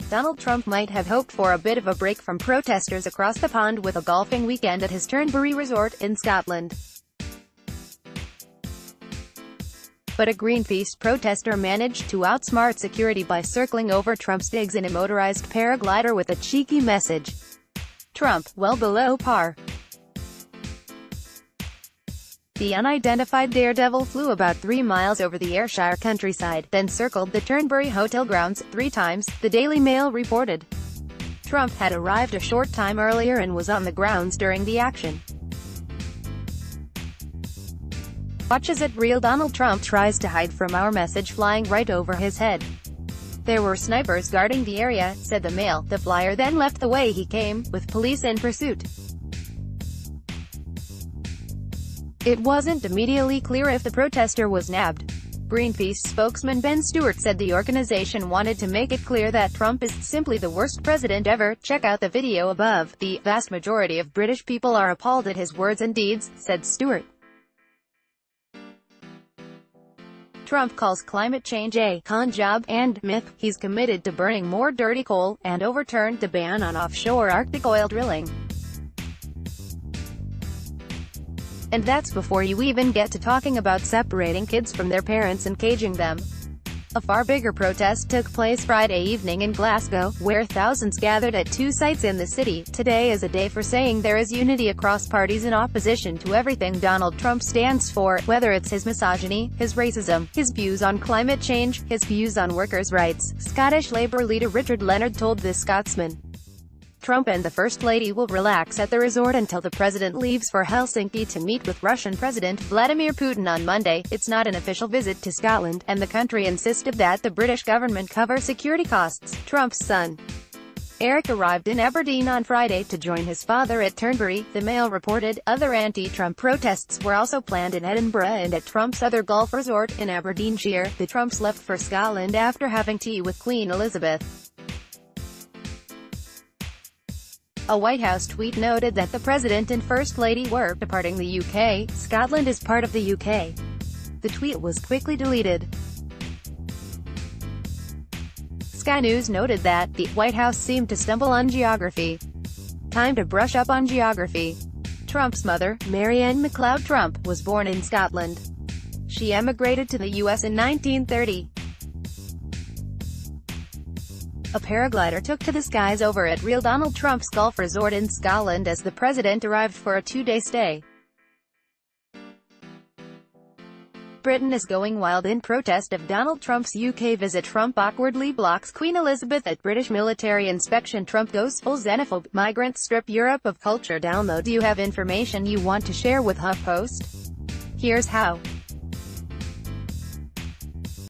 Donald Trump might have hoped for a bit of a break from protesters across the pond with a golfing weekend at his Turnberry resort in Scotland. But a Greenpeace protester managed to outsmart security by circling over Trump's digs in a motorized paraglider with a cheeky message. Trump, well below par. The unidentified daredevil flew about 3 miles over the Ayrshire countryside, then circled the Turnberry hotel grounds 3 times, the Daily Mail reported. Trump had arrived a short time earlier and was on the grounds during the action. Watch as it real Donald Trump tries to hide from our message flying right over his head. There were snipers guarding the area, said the Mail. The flyer then left the way he came, with police in pursuit. It wasn't immediately clear if the protester was nabbed. Greenpeace spokesman Ben Stewart said the organization wanted to make it clear that Trump is simply the worst president ever. Check out the video above. The vast majority of British people are appalled at his words and deeds, said Stewart. Trump calls climate change a con job and myth. He's committed to burning more dirty coal, and overturned the ban on offshore Arctic oil drilling. And that's before you even get to talking about separating kids from their parents and caging them. A far bigger protest took place Friday evening in Glasgow, where thousands gathered at 2 sites in the city. Today is a day for saying there is unity across parties in opposition to everything Donald Trump stands for, whether it's his misogyny, his racism, his views on climate change, his views on workers' rights, Scottish Labour leader Richard Leonard told The Scotsman. Trump and the First Lady will relax at the resort until the president leaves for Helsinki to meet with Russian President Vladimir Putin on Monday. It's not an official visit to Scotland, and the country insisted that the British government cover security costs. Trump's son, Eric, arrived in Aberdeen on Friday to join his father at Turnberry, the Mail reported. Other anti-Trump protests were also planned in Edinburgh and at Trump's other golf resort in Aberdeenshire. The Trumps left for Scotland after having tea with Queen Elizabeth. A White House tweet noted that the President and First Lady were departing the UK. Scotland is part of the UK. The tweet was quickly deleted. Sky News noted that the White House seemed to stumble on geography. Time to brush up on geography. Trump's mother, Marianne MacLeod Trump, was born in Scotland. She emigrated to the US in 1930. A paraglider took to the skies over at real Donald Trump's golf resort in Scotland as the president arrived for a 2-day stay. Britain is going wild in protest of Donald Trump's UK visit. Trump awkwardly blocks Queen Elizabeth at British military inspection. Trump goes full xenophobe. Migrants strip Europe of culture. Download. Do you have information you want to share with HuffPost? Here's how.